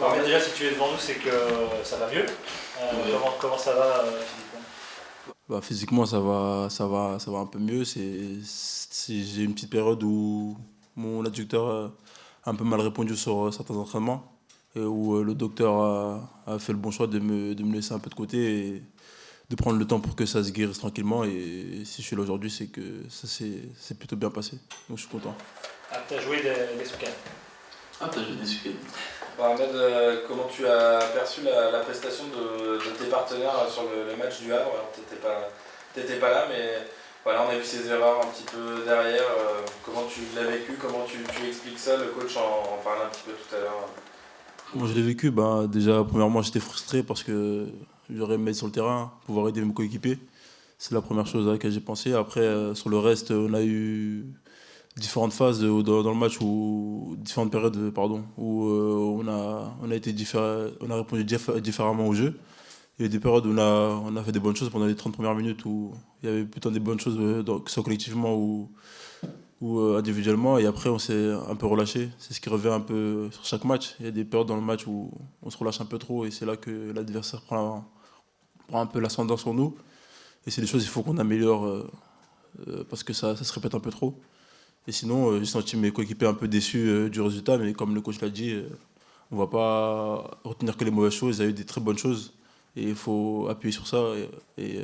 Alors, déjà, si tu es devant nous, c'est que ça va mieux. Comment ça va physiquement? Physiquement, ça va un peu mieux. J'ai une petite période où mon adducteur a un peu mal répondu sur certains entraînements et où le docteur a fait le bon choix de me laisser un peu de côté et de prendre le temps pour que ça se guérisse tranquillement. Et si je suis là aujourd'hui, c'est que ça s'est plutôt bien passé. Donc je suis content. Ah, tu as joué des week-ends. Ah, t'as joué des week-ends. Ahmed, comment tu as perçu la prestation de tes partenaires sur le match du Havre? Alors, t'étais pas là, mais voilà, on a vu ces erreurs un petit peu derrière. Comment tu l'as vécu? Comment tu expliques ça? Le coach en parlait un petit peu tout à l'heure. Comment je l'ai vécu? Déjà, premièrement, j'étais frustré parce que j'aurais aimé être sur le terrain, pouvoir aider mes coéquipiers. C'est la première chose à laquelle j'ai pensé. Après, sur le reste, on a eu différentes phases dans le match, différentes périodes, pardon, où on a répondu différemment au jeu. Il y a eu des périodes où on a fait des bonnes choses pendant les 30 premières minutes, où il y avait plutôt des bonnes choses, que ce soit collectivement ou individuellement. Et après, on s'est un peu relâché. C'est ce qui revient un peu sur chaque match. Il y a des périodes dans le match où on se relâche un peu trop, et c'est là que l'adversaire prend un peu l'ascendant sur nous. Et c'est des choses qu'il faut qu'on améliore, parce que ça se répète un peu trop. Et sinon, j'ai senti mes coéquipiers un peu déçus du résultat, mais comme le coach l'a dit, on ne va pas retenir que les mauvaises choses. Il y a eu des très bonnes choses et il faut appuyer sur ça et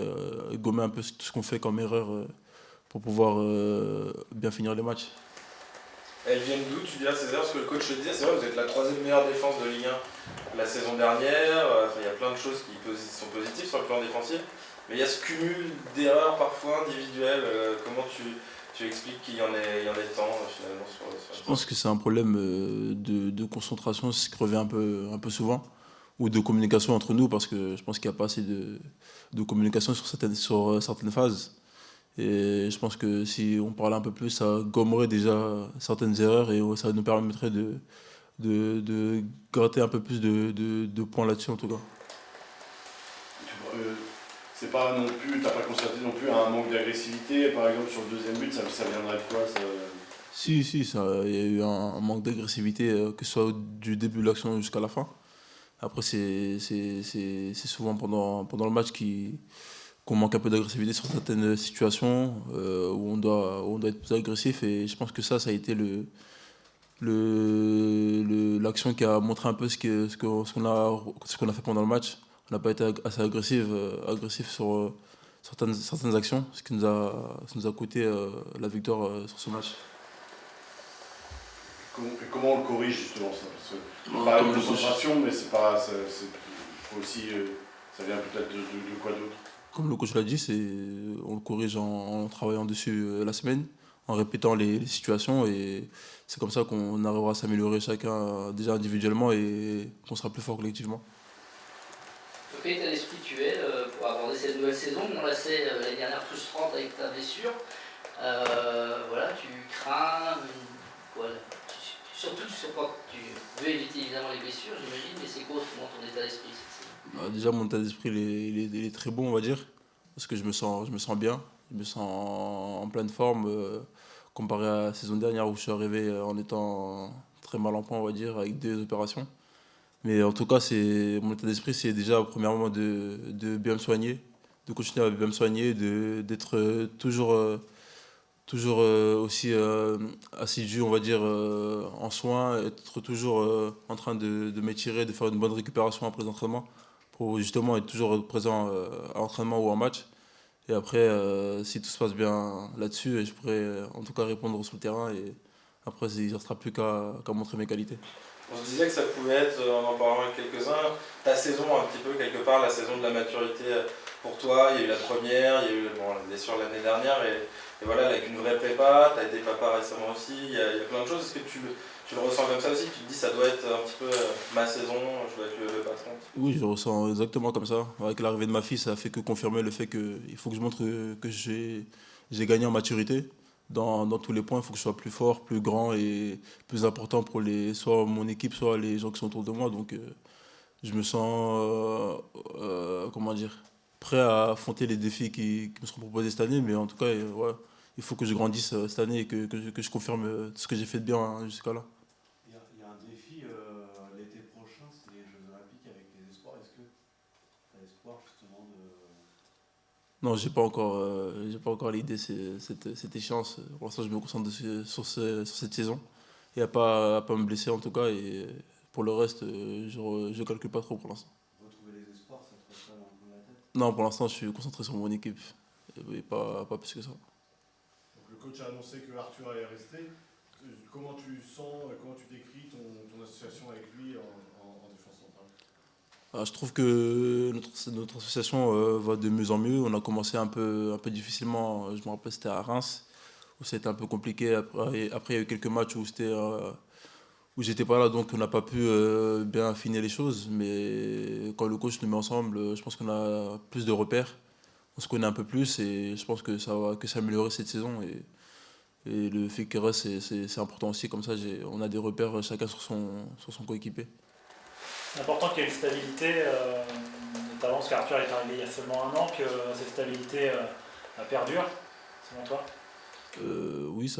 gommer un peu tout ce qu'on fait comme erreur, pour pouvoir bien finir les matchs. Elles viennent d'où, tu dirais, ces erreurs? Parce que le coach le disait, c'est vrai, vous êtes la troisième meilleure défense de Ligue 1 la saison dernière. Il y a plein de choses qui sont positives sur le plan défensif. Mais il y a ce cumul d'erreurs parfois individuelles. Comment tu expliques qu'il y en ait tant finalement Je pense que c'est un problème de concentration, c'est ce qui revient un peu souvent, ou de communication entre nous, parce que je pense qu'il n'y a pas assez de communication sur certaines phases. Et je pense que si on parlait un peu plus, ça gommerait déjà certaines erreurs et ça nous permettrait de gratter un peu plus de points là-dessus en tout cas. C'est pas non plus, t'as pas constaté non plus un manque d'agressivité, par exemple sur le deuxième but, ça viendrait de quoi ça... Si, il y a eu un manque d'agressivité, que ce soit du début de l'action jusqu'à la fin. Après, c'est souvent pendant le match qu'on manque un peu d'agressivité sur certaines situations, où on doit être plus agressif. Et je pense que ça a été l'action qui a montré un peu ce qu'on a fait pendant le match. On n'a pas été assez agressif sur certaines actions, ce qui nous a coûté la victoire sur ce match. Comment on le corrige justement ça? Parce que on parle de concentration, mais c'est pas. Faut aussi, ça vient peut-être de quoi d'autre? Comme le coach l'a dit, on le corrige en travaillant dessus la semaine, en répétant les situations, et c'est comme ça qu'on arrivera à s'améliorer chacun déjà individuellement et qu'on sera plus fort collectivement. Quel état d'esprit tu es pour aborder cette nouvelle saison? On l'a sait l'année dernière frustrante avec ta blessure. Voilà, tu crains, voilà. Surtout tu veux éviter évidemment les blessures, j'imagine, mais c'est quoi autrement ton état d'esprit cette saison? Déjà, mon état d'esprit il est très bon, on va dire, parce que je me sens bien, je me sens en pleine forme, comparé à la saison dernière où je suis arrivé en étant très mal en point, on va dire, avec 2 opérations. Mais en tout cas, mon état d'esprit, c'est déjà premièrement de bien me soigner, de continuer à bien me soigner, d'être toujours aussi assidu, on va dire, en soins, être toujours en train de m'étirer, de faire une bonne récupération après les entraînements, pour justement être toujours présent à l'entraînement ou en match. Et après, si tout se passe bien là-dessus, je pourrais en tout cas répondre sur le terrain, et après, il ne restera plus qu'à montrer mes qualités. On se disait que ça pouvait être, en parlant avec quelques-uns, ta saison un petit peu, quelque part, la saison de la maturité pour toi. Il y a eu la première, il y a eu la blessure l'année dernière, et voilà, avec une vraie prépa, tu as été papa récemment aussi, il y a plein de choses. Est-ce que tu le ressens comme ça aussi? Tu te dis ça doit être un petit peu ma saison, je dois être le patron? Oui, je le ressens exactement comme ça. Avec l'arrivée de ma fille, ça a fait que confirmer le fait qu'il faut que je montre que j'ai gagné en maturité. Dans tous les points, il faut que je sois plus fort, plus grand et plus important pour soit mon équipe, soit les gens qui sont autour de moi. Donc, je me sens, comment dire, prêt à affronter les défis qui me seront proposés cette année. Mais en tout cas, ouais, il faut que je grandisse cette année et que je confirme ce que j'ai fait de bien, hein, jusqu'à là. Il y a un défi l'été prochain, c'est l'espoir justement de... Non, j'ai pas encore l'idée, cette échéance. Pour l'instant, je me concentre sur cette saison et à pas me blesser en tout cas. Et pour le reste, je calcule pas trop pour l'instant. Retrouver les espoirs, ça te passe pas dans la tête? Non, pour l'instant, je suis concentré sur mon équipe et pas plus que ça. Donc le coach a annoncé que Arthur allait rester. Comment tu sens, comment tu décris ton association avec lui en défense centrale? Je trouve que notre association va de mieux en mieux. On a commencé un peu difficilement, je me rappelle, c'était à Reims, où c'était un peu compliqué. Après, il y a eu quelques matchs où j'étais pas là, donc on n'a pas pu bien affiner les choses. Mais quand le coach nous met ensemble, je pense qu'on a plus de repères. On se connaît un peu plus et je pense que ça va que s'améliorer cette saison. Et le fait qu'il reste, c'est important aussi. Comme ça, on a des repères chacun sur son coéquipier. C'est important qu'il y ait une stabilité, notamment parce qu'Arthur est arrivé il y a seulement un an, que cette stabilité perdure, selon toi. Oui,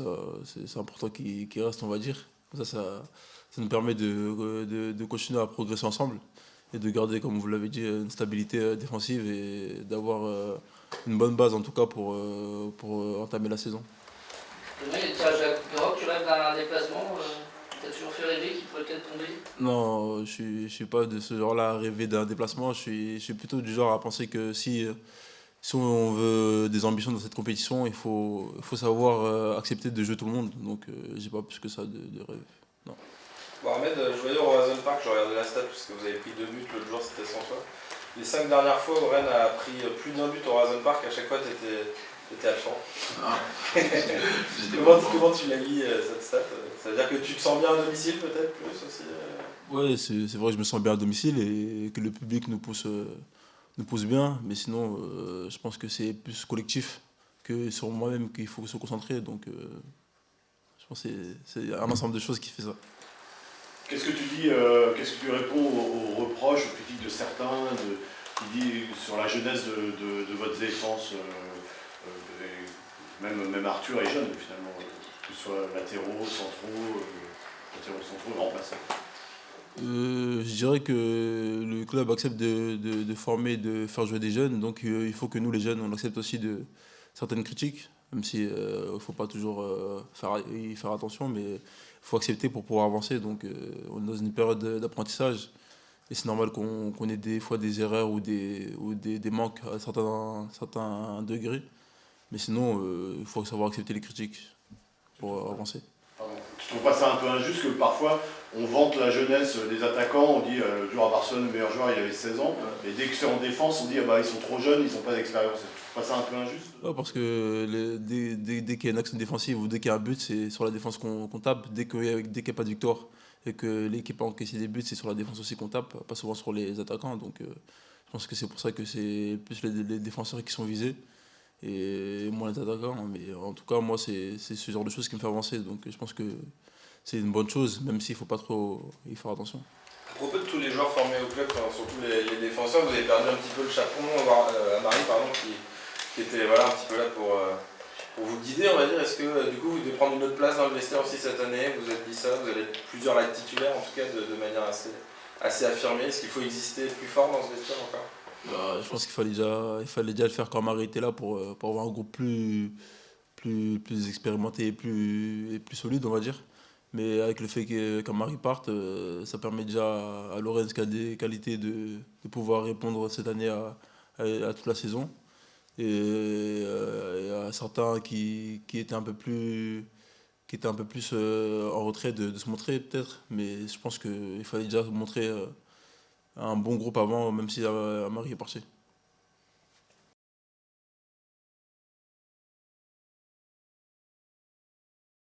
c'est important qu'il reste, on va dire. Comme ça nous permet de continuer à progresser ensemble et de garder, comme vous l'avez dit, une stabilité défensive et d'avoir une bonne base, en tout cas, pour entamer la saison. Demain, il y a le tirage à la Coupe d'Europe, tu rêves d'un déplacement, t'as toujours fait rêver qu'il pourrait peut-être tomber? Non, je suis pas de ce genre-là à rêver d'un déplacement. Je suis plutôt du genre à penser que si on veut des ambitions dans cette compétition, il faut savoir accepter de jouer tout le monde. Donc, j'ai pas plus que ça de rêve. Non. Bon, Ahmed, je voyais au Horizon Park, je regardais la stat parce que vous avez pris 2 buts l'autre jour, c'était sans toi. Les 5 dernières fois où Rennes a pris plus d'un but au Horizon Park, à chaque fois t'étais absent. Ah. Comment tu l'as mis cette stat? Ça veut dire que tu te sens bien à domicile peut-être plus aussi Ouais, c'est vrai que je me sens bien à domicile et que le public nous pousse bien. Mais sinon, je pense que c'est plus collectif que sur moi-même qu'il faut se concentrer. Donc, je pense que c'est un ensemble de choses qui fait ça. Qu'est-ce que tu dis, qu'est-ce que tu réponds aux reproches, aux critiques de certains, qui disent sur la jeunesse de votre défense, même Arthur est jeune finalement, que ce soit latéraux, centraux, remplaçants. Je dirais que le club accepte de former, de faire jouer des jeunes. Donc, il faut que nous, les jeunes, on accepte aussi certaines critiques. Même si il ne faut pas toujours y faire attention, mais il faut accepter pour pouvoir avancer. Donc, on est dans une période d'apprentissage. Et c'est normal qu'on ait des fois des erreurs ou des manques à certains degrés. Mais sinon, il faut savoir accepter les critiques pour avancer. Tu trouves pas ça un peu injuste que parfois on vante la jeunesse des attaquants, on dit le joueur à Barcelone, le meilleur joueur, il avait 16 ans, et dès que c'est en défense, on dit ah bah, ils sont trop jeunes, ils n'ont pas d'expérience. Tu trouves pas ça un peu injuste? Ouais, parce que dès qu'il y a une action défensive ou dès qu'il y a un but, c'est sur la défense qu'on tape. Dès qu'il n'y a pas de victoire et que l'équipe a encaissé des buts, c'est sur la défense aussi qu'on tape, pas souvent sur les attaquants. Donc je pense que c'est pour ça que c'est plus les défenseurs qui sont visés et moins les attaquants. Mais en tout cas, moi, c'est ce genre de choses qui me fait avancer. Donc je pense que c'est une bonne chose, même s'il ne faut pas trop y faire attention. À propos de tous les joueurs formés au club, surtout les défenseurs, vous avez perdu un petit peu le chaperon à Marie, pardon, qui était voilà, un petit peu là pour vous guider, on va dire. Est-ce que du coup vous devez prendre une autre place dans le vestiaire aussi cette année? Vous avez dit ça, vous allez être plusieurs là titulaires, en tout cas de manière assez affirmée. Est-ce qu'il faut exister plus fort dans ce vestiaire encore? Je pense qu'il fallait déjà le faire quand Marie était là pour avoir un groupe plus expérimenté et plus solide, on va dire. Mais avec le fait qu'un Marie parte, ça permet déjà à Lorenz qui a des qualités de pouvoir répondre cette année à toute la saison. Et à certains qui étaient un peu plus en retrait de se montrer peut-être. Mais je pense qu'il fallait déjà montrer un bon groupe avant, même si Marie est parti.